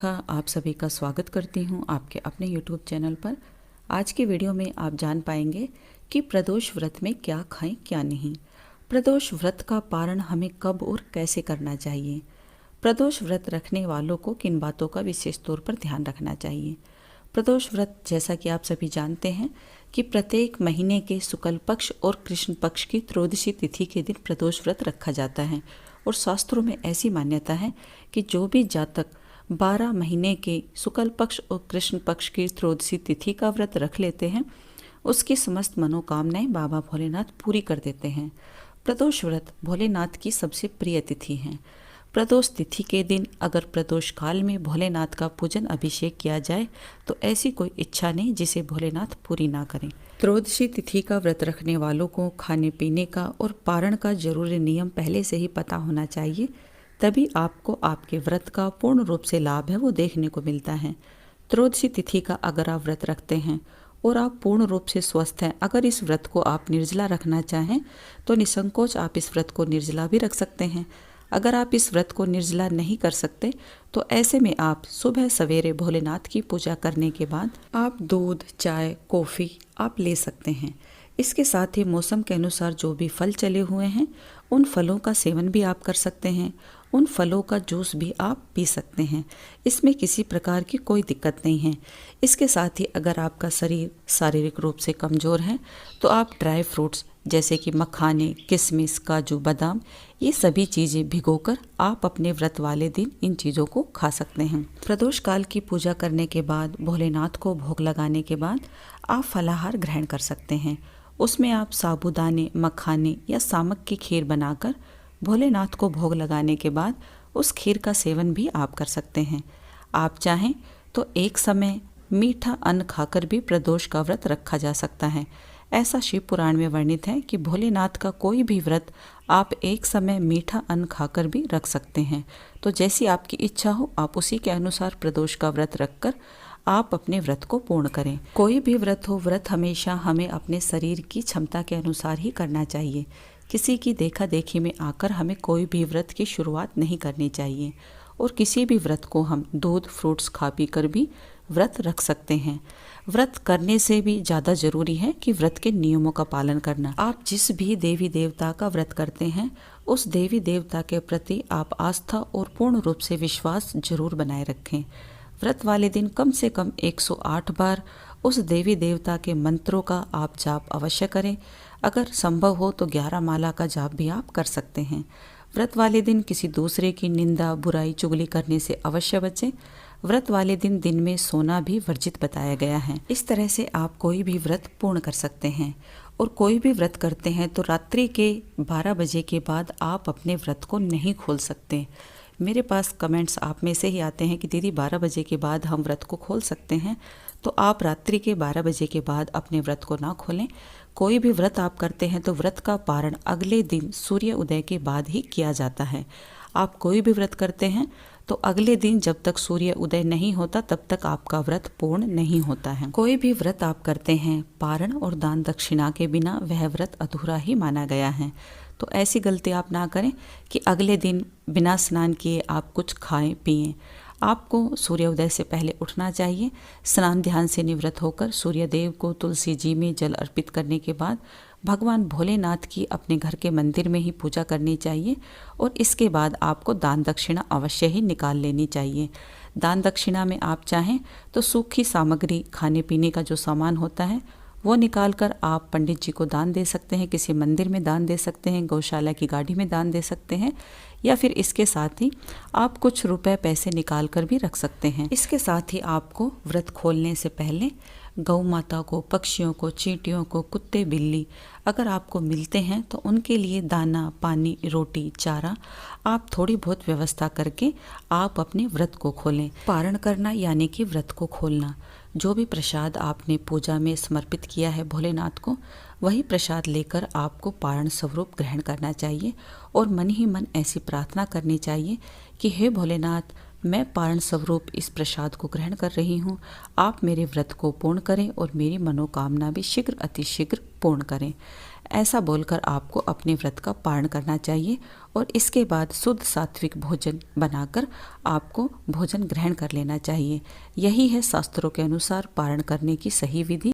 हाँ, आप सभी का स्वागत करती हूँ आपके अपने YouTube चैनल पर। आज की वीडियो में आप जान पाएंगे कि प्रदोष व्रत में क्या खाएं क्या नहीं। प्रदोष व्रत का पारण हमें कब और कैसे करना चाहिए। प्रदोष व्रत रखने वालों को किन बातों का विशेष तौर पर ध्यान रखना चाहिए। प्रदोष व्रत, जैसा कि आप सभी जानते हैं कि प्रत्येक महीने के शुक्ल पक्ष और कृष्ण पक्ष की त्रयोदशी तिथि के दिन प्रदोष व्रत रखा जाता है और शास्त्रों में ऐसी मान्यता है कि जो भी जातक 12 महीने के शुक्ल पक्ष और कृष्ण पक्ष की त्रयोदशी तिथि का व्रत रख लेते हैं, उसकी समस्त मनोकामनाएं बाबा भोलेनाथ पूरी कर देते हैं। प्रदोष व्रत भोलेनाथ की सबसे प्रिय तिथि है। प्रदोष तिथि के दिन अगर प्रदोष काल में भोलेनाथ का पूजन अभिषेक किया जाए तो ऐसी कोई इच्छा नहीं जिसे भोलेनाथ पूरी ना करें। त्रयोदशी तिथि का व्रत रखने वालों को खाने पीने का और पारण का जरूरी नियम पहले से ही पता होना चाहिए, तभी आपको आपके व्रत का पूर्ण रूप से लाभ है वो देखने को मिलता है। त्रयोदशी तिथि का अगर आप व्रत रखते हैं और आप पूर्ण रूप से स्वस्थ हैं, अगर इस व्रत को आप निर्जला रखना चाहें तो निसंकोच आप इस व्रत को निर्जला भी रख सकते हैं। अगर आप इस व्रत को निर्जला नहीं कर सकते तो ऐसे में आप सुबह सवेरे भोलेनाथ की पूजा करने के बाद आप दूध, चाय, कॉफ़ी आप ले सकते हैं। इसके साथ ही मौसम के अनुसार जो भी फल चले हुए हैं उन फलों का सेवन भी आप कर सकते हैं, उन फलों का जूस भी आप पी सकते हैं। इसमें किसी प्रकार की कोई दिक्कत नहीं है। इसके साथ ही अगर आपका शरीर शारीरिक रूप से कमज़ोर है तो आप ड्राई फ्रूट्स जैसे कि मखाने, किशमिश, काजू, बादाम, ये सभी चीज़ें भिगोकर आप अपने व्रत वाले दिन इन चीज़ों को खा सकते हैं। प्रदोष काल की पूजा करने के बाद भोलेनाथ को भोग लगाने के बाद आप फलाहार ग्रहण कर सकते हैं। उसमें आप साबूदाने, मखाने या सामक की खीर बनाकर भोलेनाथ को भोग लगाने के बाद उस खीर का सेवन भी आप कर सकते हैं। आप चाहें तो एक समय मीठा अन्न खाकर भी प्रदोष का व्रत रखा जा सकता है। ऐसा शिव पुराण में वर्णित है कि भोलेनाथ का कोई भी व्रत आप एक समय मीठा अन्न खाकर भी रख सकते हैं। तो जैसी आपकी इच्छा हो आप उसी के अनुसार प्रदोष का व्रत रखकर आप अपने व्रत को पूर्ण करें। कोई भी व्रत हो, व्रत हमेशा हमें अपने शरीर की क्षमता के अनुसार ही करना चाहिए। किसी की देखा देखी में आकर हमें कोई भी व्रत की शुरुआत नहीं करनी चाहिए और किसी भी व्रत को हम दूध, फ्रूट्स खा पी कर भी व्रत रख सकते हैं। व्रत करने से भी ज़्यादा जरूरी है कि व्रत के नियमों का पालन करना। आप जिस भी देवी देवता का व्रत करते हैं उस देवी देवता के प्रति आप आस्था और पूर्ण रूप से विश्वास जरूर बनाए रखें। व्रत वाले दिन कम से कम 108 बार उस देवी देवता के मंत्रों का आप जाप अवश्य करें। अगर संभव हो तो 11 माला का जाप भी आप कर सकते हैं। व्रत वाले दिन किसी दूसरे की निंदा, बुराई, चुगली करने से अवश्य बचें। व्रत वाले दिन में सोना भी वर्जित बताया गया है। इस तरह से आप कोई भी व्रत पूर्ण कर सकते हैं। और कोई भी व्रत करते हैं तो रात्रि के 12 बजे के बाद आप अपने व्रत को नहीं खोल सकते। मेरे पास कमेंट्स आप में से ही आते हैं कि दीदी 12 बजे के बाद हम व्रत को खोल सकते हैं, तो आप रात्रि के 12 बजे के बाद अपने व्रत को ना खोलें। कोई भी व्रत आप करते हैं तो व्रत का पारण अगले दिन सूर्य उदय के बाद ही किया जाता है। आप कोई भी व्रत करते हैं तो अगले दिन जब तक सूर्य उदय नहीं होता तब तक आपका व्रत पूर्ण नहीं होता है। कोई भी व्रत आप करते हैं पारण और दान दक्षिणा के बिना वह व्रत अधूरा ही माना गया है। तो ऐसी गलती आप ना करें कि अगले दिन बिना स्नान किए आप कुछ खाएं पिएं। आपको सूर्योदय से पहले उठना चाहिए। स्नान ध्यान से निवृत्त होकर सूर्यदेव को तुलसी जी में जल अर्पित करने के बाद भगवान भोलेनाथ की अपने घर के मंदिर में ही पूजा करनी चाहिए और इसके बाद आपको दान दक्षिणा अवश्य ही निकाल लेनी चाहिए। दान दक्षिणा में आप चाहें तो सूखी सामग्री, खाने पीने का जो सामान होता है वो निकाल कर आप पंडित जी को दान दे सकते हैं, किसी मंदिर में दान दे सकते हैं, गौशाला की गाड़ी में दान दे सकते हैं, या फिर इसके साथ ही आप कुछ रुपए पैसे निकाल कर भी रख सकते हैं। इसके साथ ही आपको व्रत खोलने से पहले गौ माता को, पक्षियों को, चींटियों को, कुत्ते, बिल्ली अगर आपको मिलते हैं तो उनके लिए दाना, पानी, रोटी, चारा आप थोड़ी बहुत व्यवस्था करके आप अपने व्रत को खोलें। पारण करना यानी कि व्रत को खोलना। जो भी प्रसाद आपने पूजा में समर्पित किया है भोलेनाथ को, वही प्रसाद लेकर आपको पारण स्वरूप ग्रहण करना चाहिए और मन ही मन ऐसी प्रार्थना करनी चाहिए कि हे भोलेनाथ, मैं पारण स्वरूप इस प्रसाद को ग्रहण कर रही हूँ। आप मेरे व्रत को पूर्ण करें और मेरी मनोकामना भी शीघ्र अतिशीघ्र पूर्ण करें। ऐसा बोलकर आपको अपने व्रत का पारण करना चाहिए और इसके बाद शुद्ध सात्विक भोजन बनाकर आपको भोजन ग्रहण कर लेना चाहिए। यही है शास्त्रों के अनुसार पारण करने की सही विधि।